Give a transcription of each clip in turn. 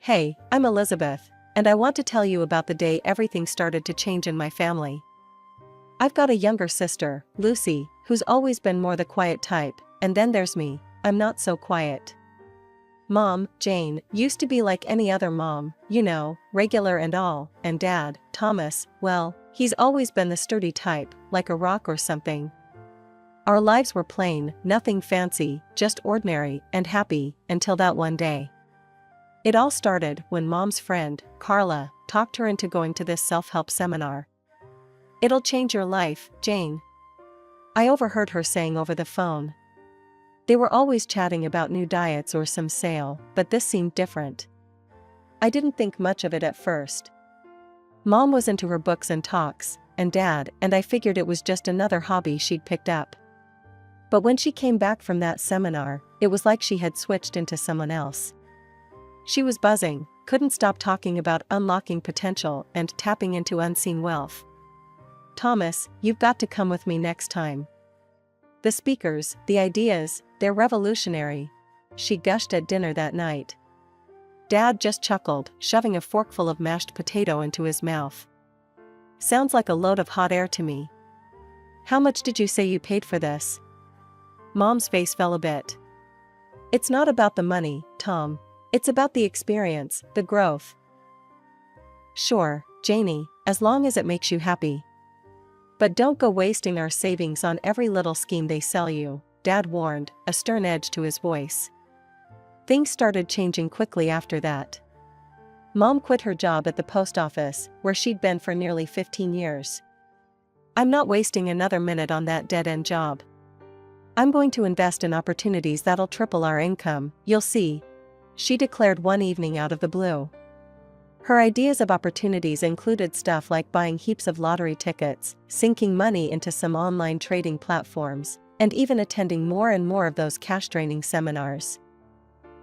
Hey, I'm Elizabeth, and I want to tell you about the day everything started to change in my family. I've got a younger sister, Lucy, who's always been more the quiet type, and then there's me, I'm not so quiet. Mom, Jane, used to be like any other mom, you know, regular and all, and Dad, Thomas, well, he's always been the sturdy type, like a rock or something. Our lives were plain, nothing fancy, just ordinary and happy, until that one day. It all started when Mom's friend, Carla, talked her into going to this self-help seminar. "It'll change your life, Jane," I overheard her saying over the phone. They were always chatting about new diets or some sale, but this seemed different. I didn't think much of it at first. Mom was into her books and talks, and Dad, and I figured it was just another hobby she'd picked up. But when she came back from that seminar, it was like she had switched into someone else. She was buzzing, couldn't stop talking about unlocking potential and tapping into unseen wealth. "Thomas, you've got to come with me next time. The speakers, the ideas, they're revolutionary," she gushed at dinner that night. Dad just chuckled, shoving a forkful of mashed potato into his mouth. "Sounds like a load of hot air to me. How much did you say you paid for this?" Mom's face fell a bit. "It's not about the money, Tom. It's about the experience, the growth." "Sure, Janie, as long as it makes you happy. But don't go wasting our savings on every little scheme they sell you," Dad warned, a stern edge to his voice. Things started changing quickly after that. Mom quit her job at the post office, where she'd been for nearly 15 years. "I'm not wasting another minute on that dead-end job. I'm going to invest in opportunities that'll triple our income, you'll see," she declared one evening out of the blue. Her ideas of opportunities included stuff like buying heaps of lottery tickets, sinking money into some online trading platforms, and even attending more and more of those cash-draining seminars.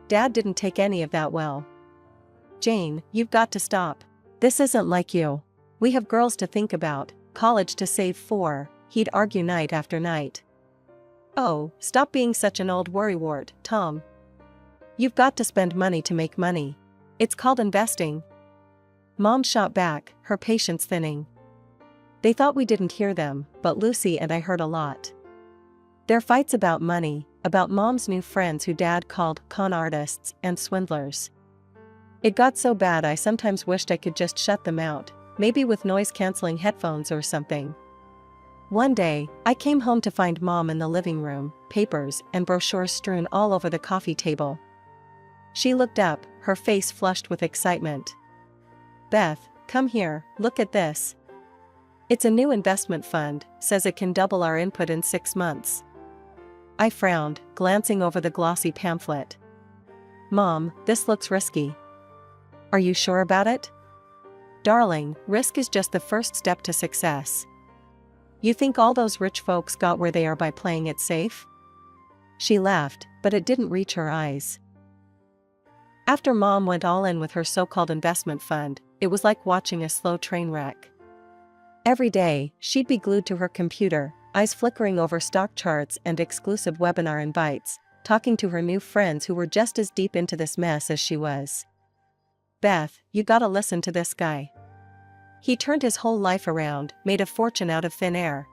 Dad didn't take any of that well. "Jane, you've got to stop. This isn't like you. We have girls to think about, college to save for," he'd argue night after night. "Oh, stop being such an old worrywart, Tom. You've got to spend money to make money. It's called investing." Mom shot back, her patience thinning. They thought we didn't hear them, but Lucy and I heard a lot. Their fights about money, about Mom's new friends who Dad called con artists and swindlers. It got so bad I sometimes wished I could just shut them out, maybe with noise-canceling headphones or something. One day, I came home to find Mom in the living room, papers and brochures strewn all over the coffee table. She looked up, her face flushed with excitement. "Beth, come here, look at this. It's a new investment fund, says it can double our input in 6 months." I frowned, glancing over the glossy pamphlet. "Mom, this looks risky." "Are you sure about it?" "Darling, risk is just the first step to success. You think all those rich folks got where they are by playing it safe?" She laughed, but it didn't reach her eyes. After Mom went all in with her so-called investment fund, it was like watching a slow train wreck. Every day, she'd be glued to her computer, eyes flickering over stock charts and exclusive webinar invites, talking to her new friends who were just as deep into this mess as she was. "Beth, you gotta listen to this guy. He turned his whole life around, made a fortune out of thin air."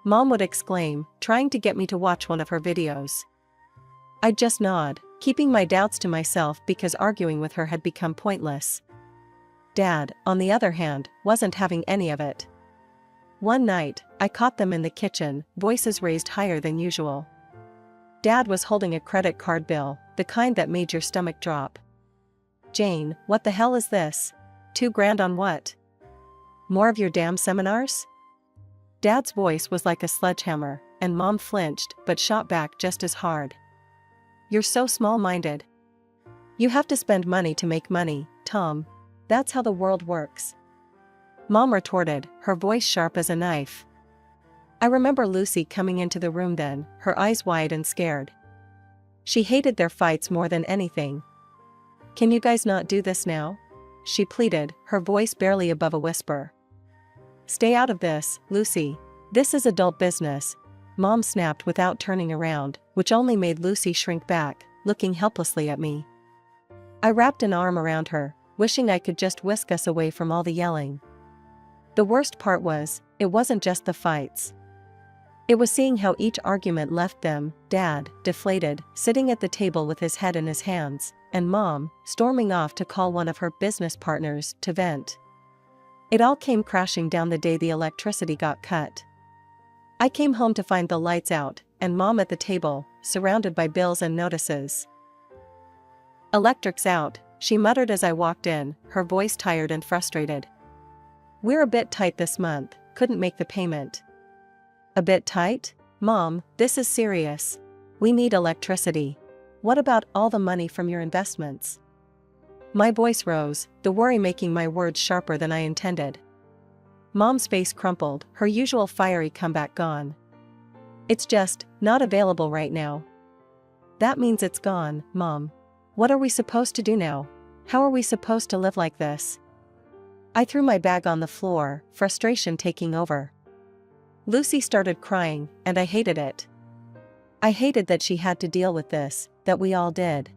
Mom would exclaim, trying to get me to watch one of her videos. I'd just nod, keeping my doubts to myself because arguing with her had become pointless. Dad, on the other hand, wasn't having any of it. One night, I caught them in the kitchen, voices raised higher than usual. Dad was holding a credit card bill, the kind that made your stomach drop. "Jane, what the hell is this? $2,000 on what? More of your damn seminars?" Dad's voice was like a sledgehammer, and Mom flinched but shot back just as hard. "You're so small-minded. You have to spend money to make money, Tom. That's how the world works." Mom retorted, her voice sharp as a knife. I remember Lucy coming into the room then, her eyes wide and scared. She hated their fights more than anything. "Can you guys not do this now?" she pleaded, her voice barely above a whisper. "Stay out of this, Lucy. This is adult business," Mom snapped without turning around, which only made Lucy shrink back, looking helplessly at me. I wrapped an arm around her, wishing I could just whisk us away from all the yelling. The worst part was, it wasn't just the fights. It was seeing how each argument left them, Dad, deflated, sitting at the table with his head in his hands, and Mom, storming off to call one of her business partners to vent. It all came crashing down the day the electricity got cut. I came home to find the lights out, and Mom at the table, surrounded by bills and notices. "Electric's out," she muttered as I walked in, her voice tired and frustrated. "We're a bit tight this month, couldn't make the payment." "A bit tight? Mom, this is serious. We need electricity. What about all the money from your investments?" My voice rose, the worry making my words sharper than I intended. Mom's face crumpled, her usual fiery comeback gone. "It's just not available right now." "That means it's gone, Mom. What are we supposed to do now? How are we supposed to live like this?" I threw my bag on the floor, frustration taking over. Lucy started crying, and I hated it. I hated that she had to deal with this, that we all did.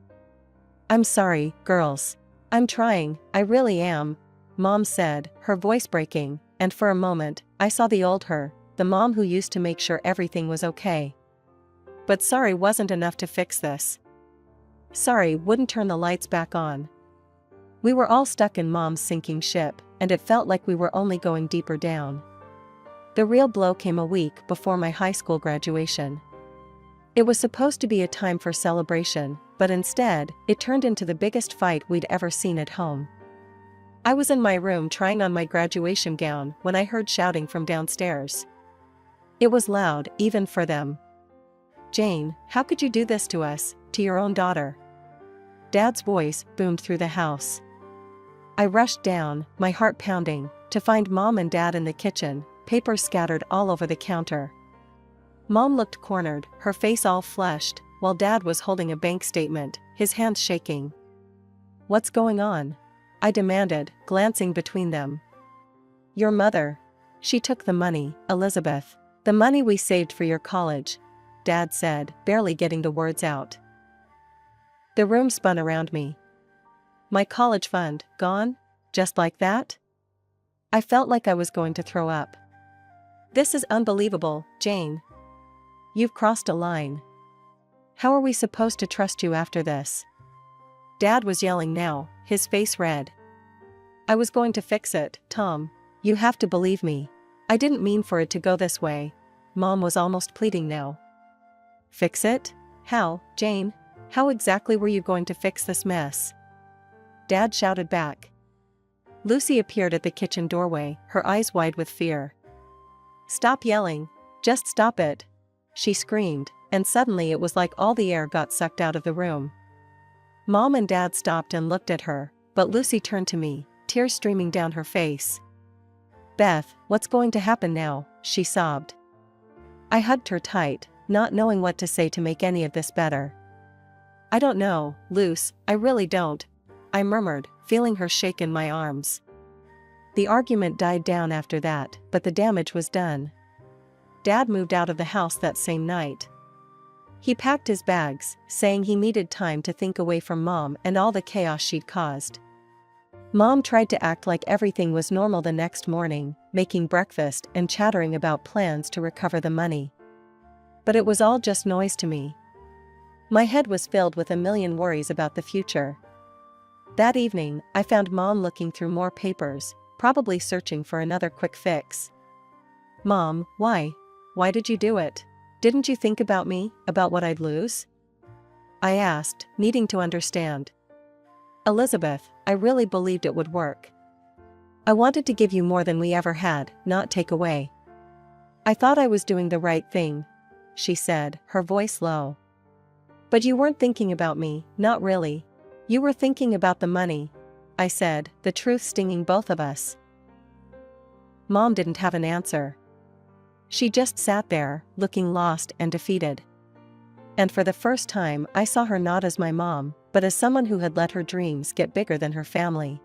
"I'm sorry, girls. I'm trying, I really am," Mom said, her voice breaking, and for a moment, I saw the old her, the mom who used to make sure everything was okay. But sorry wasn't enough to fix this. Sorry wouldn't turn the lights back on. We were all stuck in Mom's sinking ship, and it felt like we were only going deeper down. The real blow came a week before my high school graduation. It was supposed to be a time for celebration, but instead, it turned into the biggest fight we'd ever seen at home. I was in my room trying on my graduation gown when I heard shouting from downstairs. It was loud, even for them. "Jane, how could you do this to us, to your own daughter?" Dad's voice boomed through the house. I rushed down, my heart pounding, to find Mom and Dad in the kitchen, papers scattered all over the counter. Mom looked cornered, her face all flushed, while Dad was holding a bank statement, his hands shaking. "What's going on?" I demanded, glancing between them. "Your mother. She took the money, Elizabeth. The money we saved for your college," Dad said, barely getting the words out. The room spun around me. My college fund, gone? Just like that? I felt like I was going to throw up. "This is unbelievable, Jane. You've crossed a line. How are we supposed to trust you after this?" Dad was yelling now, his face red. "I was going to fix it, Tom. You have to believe me. I didn't mean for it to go this way." Mom was almost pleading now. "Fix it? How, Jane? How exactly were you going to fix this mess?" Dad shouted back. Lucy appeared at the kitchen doorway, her eyes wide with fear. "Stop yelling. Just stop it," she screamed, and suddenly it was like all the air got sucked out of the room. Mom and Dad stopped and looked at her, but Lucy turned to me, tears streaming down her face. "Beth, what's going to happen now?" she sobbed. I hugged her tight, not knowing what to say to make any of this better. "I don't know, Luce, I really don't," I murmured, feeling her shake in my arms. The argument died down after that, but the damage was done. Dad moved out of the house that same night. He packed his bags, saying he needed time to think away from Mom and all the chaos she'd caused. Mom tried to act like everything was normal the next morning, making breakfast and chattering about plans to recover the money. But it was all just noise to me. My head was filled with a million worries about the future. That evening, I found Mom looking through more papers, probably searching for another quick fix. "Mom, why? Why did you do it? Didn't you think about me, about what I'd lose?" I asked, needing to understand. "Elizabeth, I really believed it would work. I wanted to give you more than we ever had, not take away. I thought I was doing the right thing," she said, her voice low. "But you weren't thinking about me, not really. You were thinking about the money," I said, the truth stinging both of us. Mom didn't have an answer. She just sat there, looking lost and defeated. And for the first time, I saw her not as my mom, but as someone who had let her dreams get bigger than her family.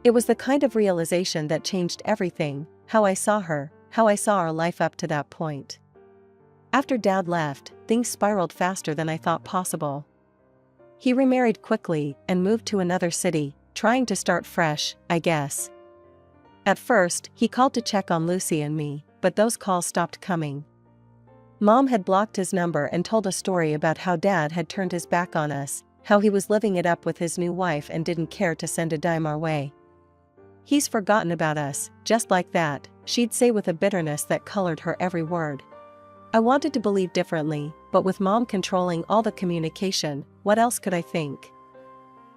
It was the kind of realization that changed everything, how I saw her, how I saw our life up to that point. After Dad left, things spiraled faster than I thought possible. He remarried quickly and moved to another city, trying to start fresh, I guess. At first, he called to check on Lucy and me, but those calls stopped coming. Mom had blocked his number and told a story about how Dad had turned his back on us, how he was living it up with his new wife and didn't care to send a dime our way. "He's forgotten about us," just like that, she'd say with a bitterness that colored her every word. I wanted to believe differently, but with Mom controlling all the communication, what else could I think?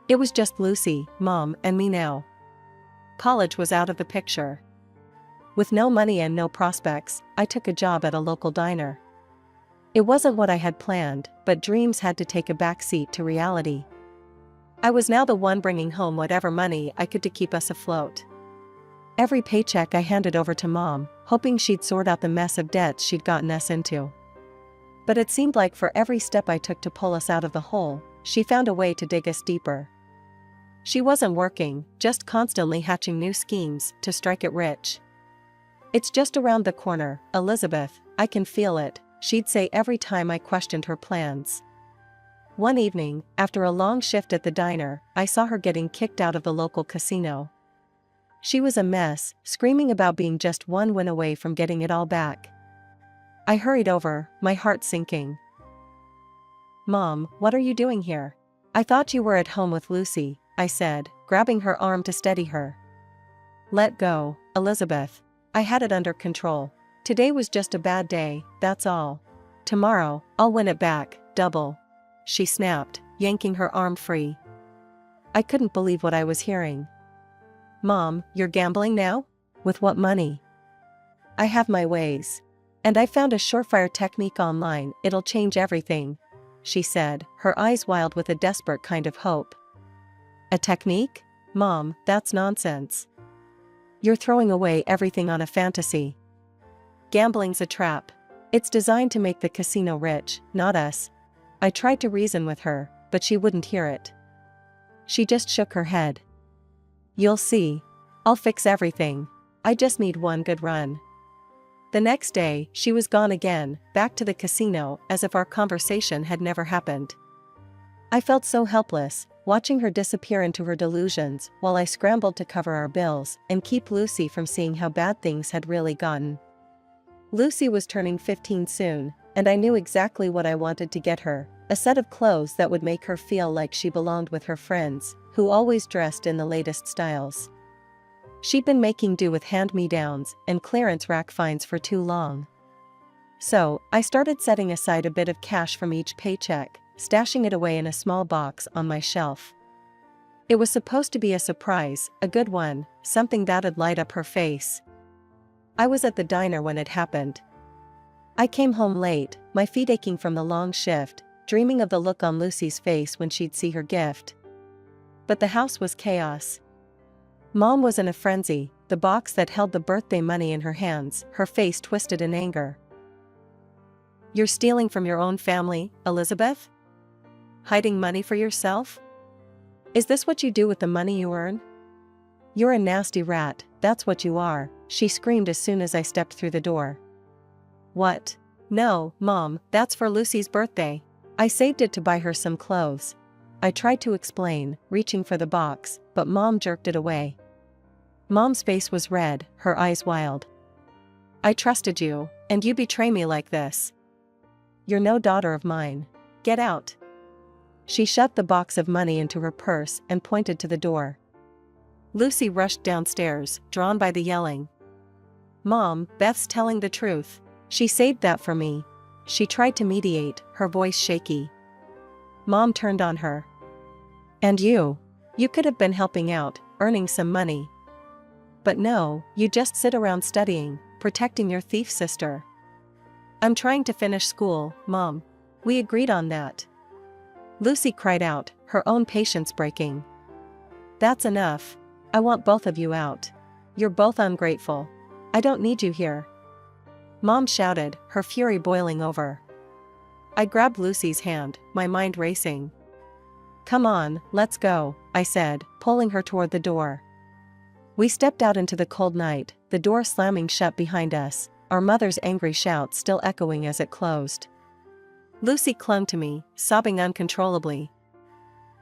It was just Lucy, Mom, and me now. College was out of the picture. With no money and no prospects, I took a job at a local diner. It wasn't what I had planned, but dreams had to take a backseat to reality. I was now the one bringing home whatever money I could to keep us afloat. Every paycheck I handed over to Mom, hoping she'd sort out the mess of debts she'd gotten us into. But it seemed like for every step I took to pull us out of the hole, she found a way to dig us deeper. She wasn't working, just constantly hatching new schemes to strike it rich. "It's just around the corner, Elizabeth, I can feel it," she'd say every time I questioned her plans. One evening, after a long shift at the diner, I saw her getting kicked out of the local casino. She was a mess, screaming about being just one win away from getting it all back. I hurried over, my heart sinking. "Mom, what are you doing here?" "I thought you were at home with Lucy," I said, grabbing her arm to steady her. "Let go, Elizabeth. I had it under control. Today was just a bad day, that's all. Tomorrow, I'll win it back, double," she snapped, yanking her arm free. I couldn't believe what I was hearing. "Mom, you're gambling now? With what money?" "I have my ways. And I found a surefire technique online, it'll change everything," she said, her eyes wild with a desperate kind of hope. "A technique? Mom, that's nonsense. You're throwing away everything on a fantasy. Gambling's a trap. It's designed to make the casino rich, not us." I tried to reason with her, but she wouldn't hear it. She just shook her head. "You'll see. I'll fix everything. I just need one good run." The next day, she was gone again, back to the casino, as if our conversation had never happened. I felt so helpless, watching her disappear into her delusions while I scrambled to cover our bills and keep Lucy from seeing how bad things had really gotten. Lucy was turning 15 soon, and I knew exactly what I wanted to get her, a set of clothes that would make her feel like she belonged with her friends, who always dressed in the latest styles. She'd been making do with hand-me-downs and clearance rack finds for too long. So, I started setting aside a bit of cash from each paycheck, stashing it away in a small box on my shelf. It was supposed to be a surprise, a good one, something that'd light up her face. I was at the diner when it happened. I came home late, my feet aching from the long shift, dreaming of the look on Lucy's face when she'd see her gift. But the house was chaos. Mom was in a frenzy, the box that held the birthday money in her hands, her face twisted in anger. "You're stealing from your own family, Elizabeth? Hiding money for yourself? Is this what you do with the money you earn? You're a nasty rat, that's what you are," she screamed as soon as I stepped through the door. "What? No, Mom, that's for Lucy's birthday. I saved it to buy her some clothes." I tried to explain, reaching for the box, but Mom jerked it away. Mom's face was red, her eyes wild. "I trusted you, and you betray me like this. You're no daughter of mine. Get out." She shoved the box of money into her purse and pointed to the door. Lucy rushed downstairs, drawn by the yelling. "Mom, Beth's telling the truth. She saved that for me." She tried to mediate, her voice shaky. Mom turned on her. "And you? You could have been helping out, earning some money. But no, you just sit around studying, protecting your thief sister." "I'm trying to finish school, Mom. We agreed on that." Lucy cried out, her own patience breaking. "That's enough. I want both of you out. You're both ungrateful. I don't need you here." Mom shouted, her fury boiling over. I grabbed Lucy's hand, my mind racing. "Come on, let's go," I said, pulling her toward the door. We stepped out into the cold night, the door slamming shut behind us, our mother's angry shout still echoing as it closed. Lucy clung to me, sobbing uncontrollably.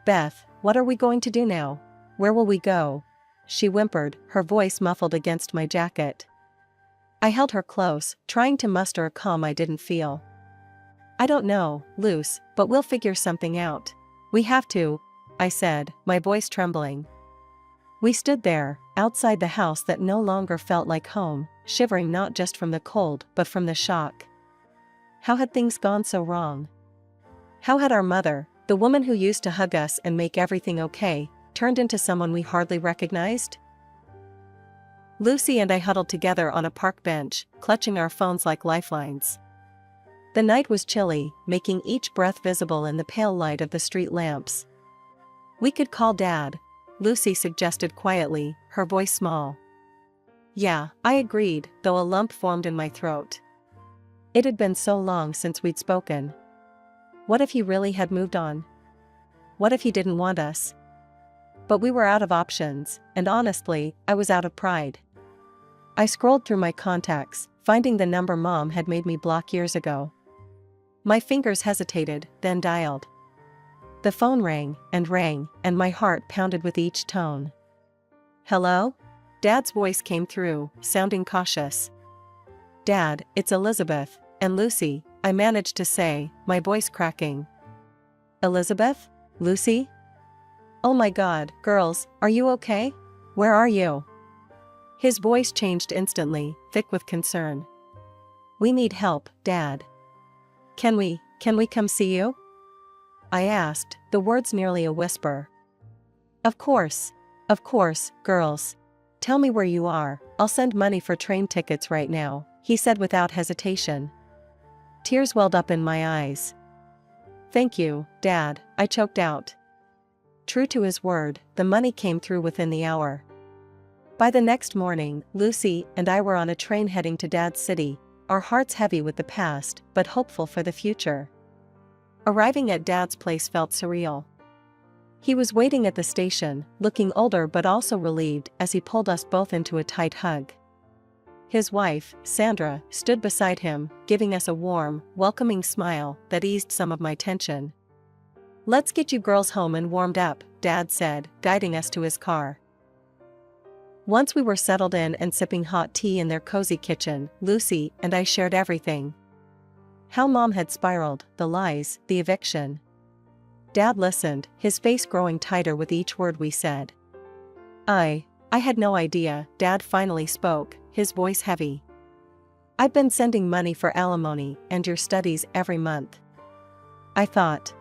Beth, what are we going to do now? Where will we go? She whimpered, her voice muffled against my jacket. I held her close, trying to muster a calm I didn't feel. I don't know, Luce, but we'll figure something out. We have to, I said, my voice trembling. We stood there, outside the house that no longer felt like home, shivering not just from the cold but from the shock. How had things gone so wrong? How had our mother, the woman who used to hug us and make everything okay, turned into someone we hardly recognized? Lucy and I huddled together on a park bench, clutching our phones like lifelines. The night was chilly, making each breath visible in the pale light of the street lamps. We could call Dad, Lucy suggested quietly, her voice small. Yeah, I agreed, though a lump formed in my throat. It had been so long since we'd spoken. What if he really had moved on? What if he didn't want us? But we were out of options, and honestly, I was out of pride. I scrolled through my contacts, finding the number Mom had made me block years ago. My fingers hesitated, then dialed. The phone rang, and my heart pounded with each tone. Hello? Dad's voice came through, sounding cautious. Dad, it's Elizabeth, and Lucy, I managed to say, my voice cracking. Elizabeth? Lucy? Oh my God, girls, are you okay? Where are you? His voice changed instantly, thick with concern. We need help, Dad. Can we come see you? I asked, the words nearly a whisper. Of course, girls. Tell me where you are, I'll send money for train tickets right now, he said without hesitation. Tears welled up in my eyes. Thank you, Dad, I choked out. True to his word, the money came through within the hour. By the next morning, Lucy and I were on a train heading to Dad's city, our hearts heavy with the past, but hopeful for the future. Arriving at Dad's place felt surreal. He was waiting at the station, looking older but also relieved as he pulled us both into a tight hug. His wife, Sandra, stood beside him, giving us a warm, welcoming smile that eased some of my tension. Let's get you girls home and warmed up, Dad said, guiding us to his car. Once we were settled in and sipping hot tea in their cozy kitchen, Lucy and I shared everything. How Mom had spiraled, the lies, the eviction. Dad listened, his face growing tighter with each word we said. I had no idea, Dad finally spoke, his voice heavy. I've been sending money for alimony and your studies every month. I thought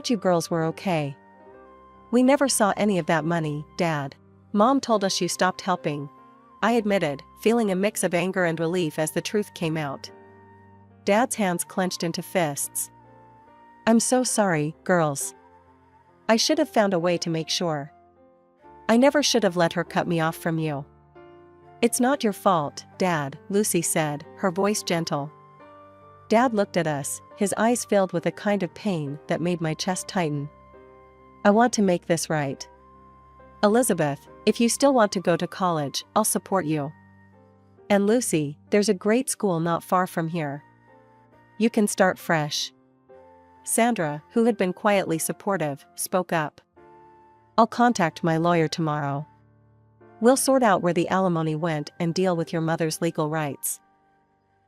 you girls were okay. We never saw any of that money, Dad. Mom told us you stopped helping. I admitted, feeling a mix of anger and relief as the truth came out. Dad's hands clenched into fists. I'm so sorry, girls. I should have found a way to make sure. I never should have let her cut me off from you. It's not your fault, Dad, Lucy said, her voice gentle. Dad looked at us, his eyes filled with a kind of pain that made my chest tighten. I want to make this right. Elizabeth, if you still want to go to college, I'll support you. And Lucy, there's a great school not far from here. You can start fresh. Sandra, who had been quietly supportive, spoke up. I'll contact my lawyer tomorrow. We'll sort out where the alimony went and deal with your mother's legal rights.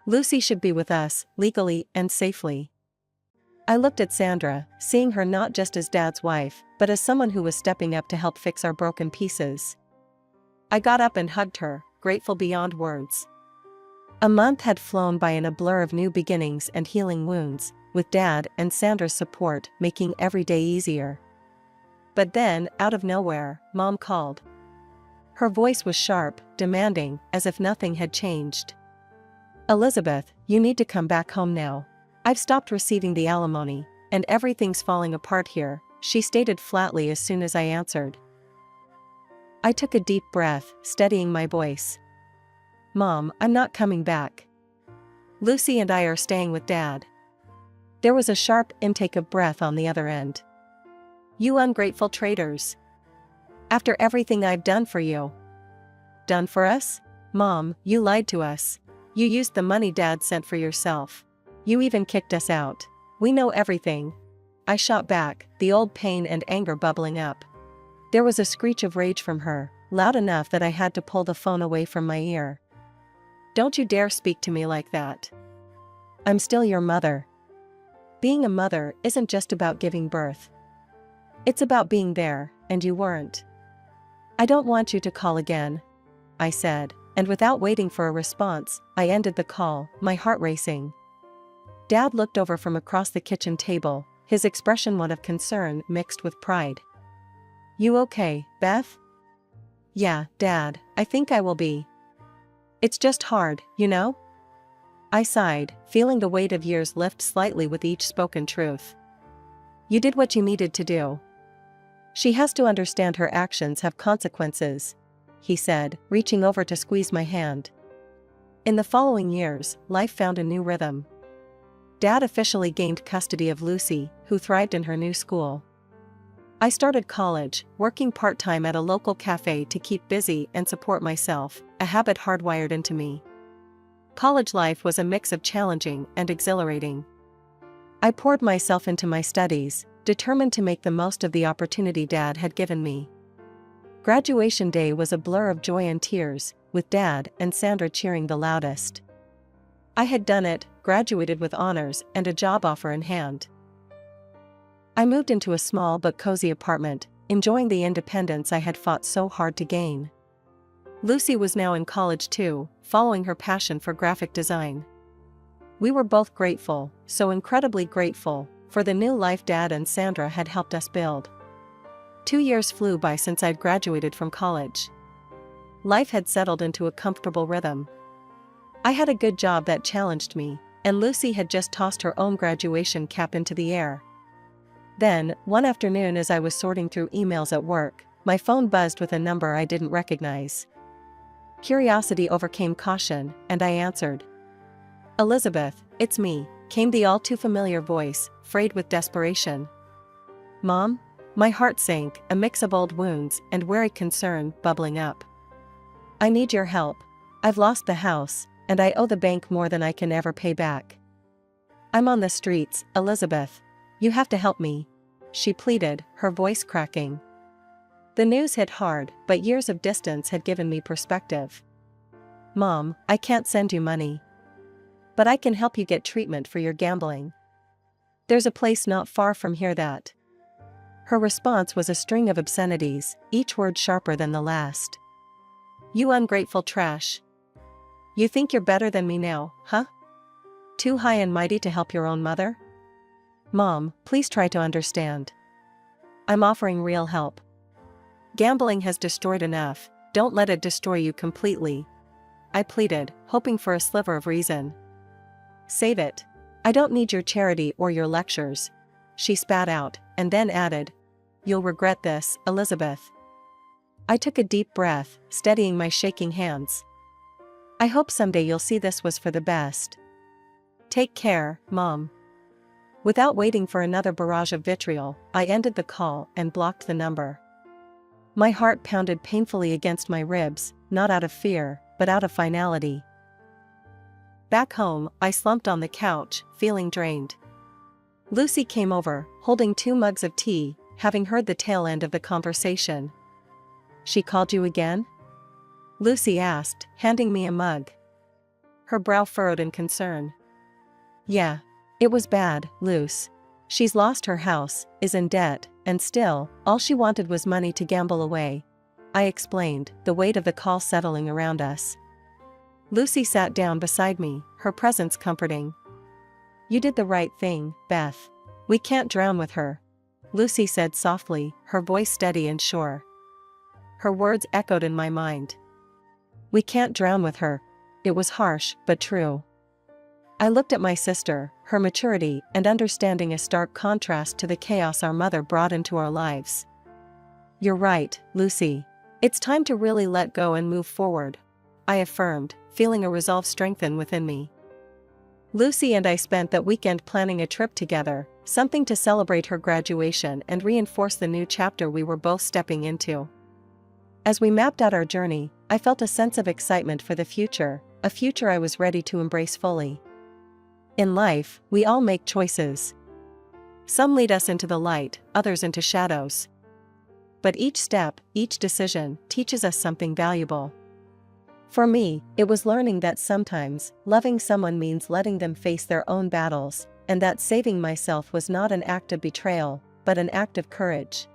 Lucy should be with us, legally and safely. I looked at Sandra, seeing her not just as Dad's wife, but as someone who was stepping up to help fix our broken pieces. I got up and hugged her, grateful beyond words. A month had flown by in a blur of new beginnings and healing wounds, with Dad and Sandra's support making every day easier. But then, out of nowhere, Mom called. Her voice was sharp, demanding, as if nothing had changed. Elizabeth, you need to come back home now. I've stopped receiving the alimony, and everything's falling apart here, she stated flatly as soon as I answered. I took a deep breath, steadying my voice. Mom, I'm not coming back. Lucy and I are staying with Dad. There was a sharp intake of breath on the other end. You ungrateful traitors. After everything I've done for you. Done for us? Mom, you lied to us. You used the money Dad sent for yourself. You even kicked us out. We know everything. I shot back, the old pain and anger bubbling up. There was a screech of rage from her, loud enough that I had to pull the phone away from my ear. "Don't you dare speak to me like that. I'm still your mother. Being a mother isn't just about giving birth. It's about being there, and you weren't. I don't want you to call again," I said, and without waiting for a response, I ended the call, my heart racing. Dad looked over from across the kitchen table, his expression one of concern mixed with pride. "You okay, Beth?" "Yeah, Dad, I think I will be. It's just hard, you know?" I sighed, feeling the weight of years lift slightly with each spoken truth. "You did what you needed to do. She has to understand her actions have consequences," he said, reaching over to squeeze my hand. In the following years, life found a new rhythm. Dad officially gained custody of Lucy, who thrived in her new school. I started college, working part-time at a local cafe to keep busy and support myself, a habit hardwired into me. College life was a mix of challenging and exhilarating. I poured myself into my studies, determined to make the most of the opportunity Dad had given me. Graduation day was a blur of joy and tears, with Dad and Sandra cheering the loudest. I had done it, graduated with honors and a job offer in hand. I moved into a small but cozy apartment, enjoying the independence I had fought so hard to gain. Lucy was now in college too, following her passion for graphic design. We were both grateful, so incredibly grateful, for the new life Dad and Sandra had helped us build. 2 years flew by since I'd graduated from college. Life had settled into a comfortable rhythm. I had a good job that challenged me, and Lucy had just tossed her own graduation cap into the air. Then, one afternoon as I was sorting through emails at work, my phone buzzed with a number I didn't recognize. Curiosity overcame caution, and I answered. "Elizabeth, it's me," came the all-too-familiar voice, frayed with desperation. "Mom?" My heart sank, a mix of old wounds and wary concern bubbling up. "I need your help. I've lost the house, and I owe the bank more than I can ever pay back. I'm on the streets, Elizabeth. You have to help me," she pleaded, her voice cracking. The news hit hard, but years of distance had given me perspective. "Mom, I can't send you money. But I can help you get treatment for your gambling. There's a place not far from here that..." Her response was a string of obscenities, each word sharper than the last. "You ungrateful trash. You think you're better than me now, huh? Too high and mighty to help your own mother? Mom, please try to understand. I'm offering real help. Gambling has destroyed enough, don't let it destroy you completely," I pleaded, hoping for a sliver of reason. "Save it. I don't need your charity or your lectures," she spat out, and then added, "You'll regret this, Elizabeth." I took a deep breath, steadying my shaking hands. "I hope someday you'll see this was for the best. Take care, Mom." Without waiting for another barrage of vitriol, I ended the call and blocked the number. My heart pounded painfully against my ribs, not out of fear, but out of finality. Back home, I slumped on the couch, feeling drained. Lucy came over, holding 2 mugs of tea, having heard the tail end of the conversation. "She called you again?" Lucy asked, handing me a mug. Her brow furrowed in concern. "Yeah. It was bad, Luce. She's lost her house, is in debt, and still, all she wanted was money to gamble away," I explained, the weight of the call settling around us. Lucy sat down beside me, her presence comforting. "You did the right thing, Beth. We can't drown with her," Lucy said softly, her voice steady and sure. Her words echoed in my mind. "We can't drown with her." It was harsh, but true. I looked at my sister, her maturity and understanding a stark contrast to the chaos our mother brought into our lives. "You're right, Lucy. It's time to really let go and move forward," I affirmed, feeling a resolve strengthen within me. Lucy and I spent that weekend planning a trip together, something to celebrate her graduation and reinforce the new chapter we were both stepping into. As we mapped out our journey, I felt a sense of excitement for the future, a future I was ready to embrace fully. In life, we all make choices. Some lead us into the light, others into shadows. But each step, each decision, teaches us something valuable. For me, it was learning that sometimes, loving someone means letting them face their own battles, and that saving myself was not an act of betrayal, but an act of courage.